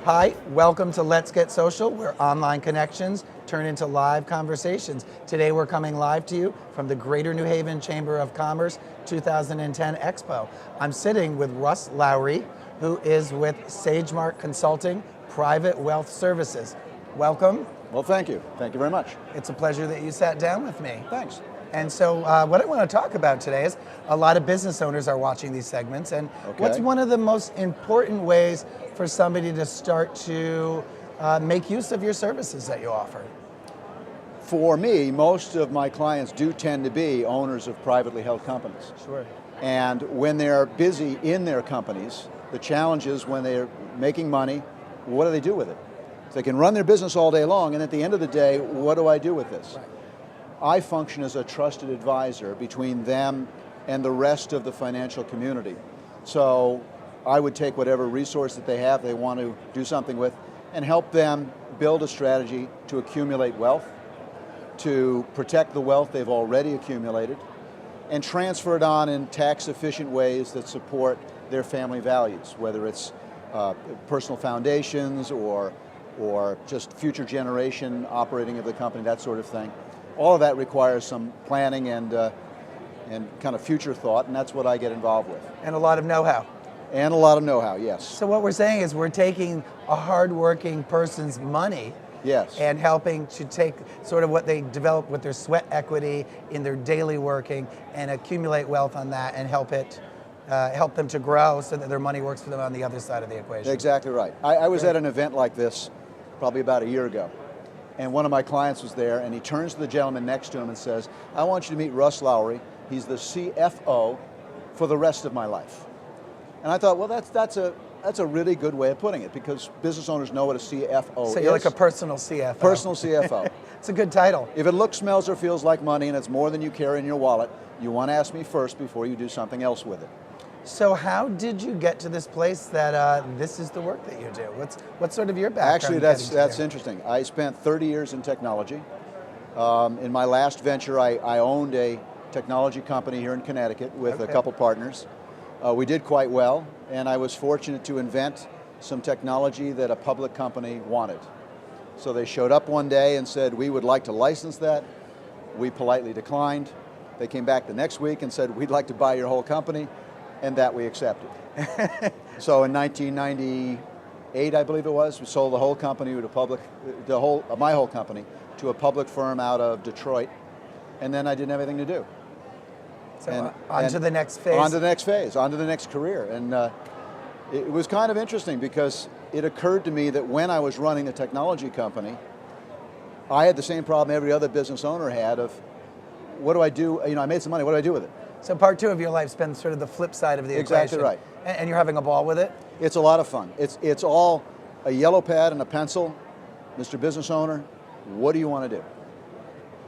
Hi, welcome to Let's Get Social, where online connections turn into live conversations. Today we're coming live to you from the Greater New Haven Chamber of Commerce 2010 Expo. I'm sitting with RussLowry, who is with SageMark Consulting Private Wealth Services. Welcome. Well, thank you. Thank you very much. It's a pleasure that you sat down with me. Thanks. And so what I want to talk about today is a lot of business owners are watching these segments, and what's one of the most important ways for somebody to start to make use of your services that you offer? For me, most of my clients do tend to be owners of privately held companies. Sure. And when they're busy in their companies, the challenge is when they're making money, what do they do with it? So they can run their business all day long, and at the end of the day, what do I do with this? Right. I function as a trusted advisor between them and the rest of the financial community. So I would take whatever resource that they have, they want to do something with, and help them build a strategy to accumulate wealth, to protect the wealth they've already accumulated, and transfer it on in tax-efficient ways that support their family values, whether it's personal foundations or just future generation operating of the company, that sort of thing. All of that requires some planning and kind of future thought, and that's what I get involved with. And a lot of know-how. And a lot of know-how, yes. So what we're saying is we're taking a hard-working person's money, yes, and helping to take sort of what they develop with their sweat equity in their daily working and accumulate wealth on that and help them to grow so that their money works for them on the other side of the equation. Exactly right. I was at an event like this probably about a year ago, and one of my clients was there, and he turns to the gentleman next to him and says, "I want you to meet RussLowry. He's the CFO for the rest of my life." And I thought, well, that's a really good way of putting it, because business owners know what a CFO is. So you're like a personal CFO. Personal CFO. It's a good title. If it looks, smells, or feels like money and it's more than you carry in your wallet, you want to ask me first before you do something else with it. So how did you get to this place that this is the work that you do? What's sort of your background? Actually, that's interesting. I spent 30 years in technology. In my last venture, I owned a technology company here in Connecticut with a couple partners. We did quite well, and I was fortunate to invent some technology that a public company wanted. So they showed up one day and said, "We would like to license that." We politely declined. They came back the next week and said, "We'd like to buy your whole company," and that we accepted. So in 1998, I believe it was, we sold the whole company to my whole company to a public firm out of Detroit, and then I didn't have anything to do. So on to the next phase. On to the next phase, on to the next career. And it was kind of interesting, because it occurred to me that when I was running the technology company, I had the same problem every other business owner had of, what do I do? You know, I made some money, what do I do with it? So part two of your life's been sort of the flip side of the equation. Exactly right. And you're having a ball with it? It's a lot of fun. It's all a yellow pad and a pencil. Mr. Business Owner, what do you want to do?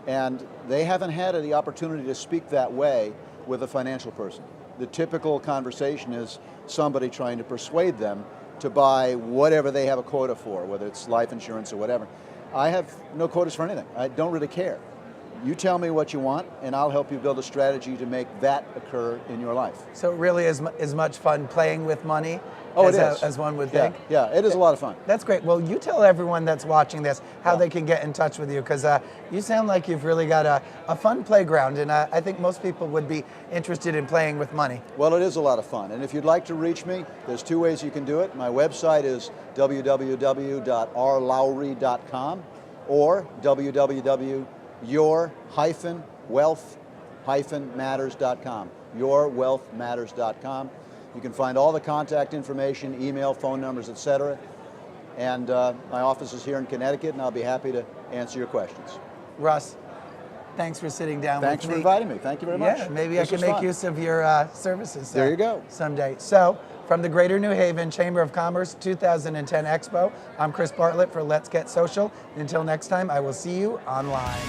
And they haven't had the opportunity to speak that way with a financial person. The typical conversation is somebody trying to persuade them to buy whatever they have a quota for, whether it's life insurance or whatever. I have no quotas for anything. I don't really care. You tell me what you want, and I'll help you build a strategy to make that occur in your life. So it really is as much fun playing with money as one would think? Yeah, it is a lot of fun. That's great. Well, you tell everyone that's watching this how they can get in touch with you, because you sound like you've really got a fun playground, and I think most people would be interested in playing with money. Well, it is a lot of fun, and if you'd like to reach me, there's two ways you can do it. My website is www.rlowry.com or www.your-wealth-matters.com. yourwealthmatters.com. You can find all the contact information, email, phone numbers, etc. And my office is here in Connecticut, and I'll be happy to answer your questions. Russ, thanks for sitting down with me. Thanks for inviting me. Thank you very much. Yeah, maybe I can make use of your services there you go. someday. So, from the Greater New Haven Chamber of Commerce 2010 Expo, I'm Chris Bartlett for Let's Get Social. Until next time, I will see you online.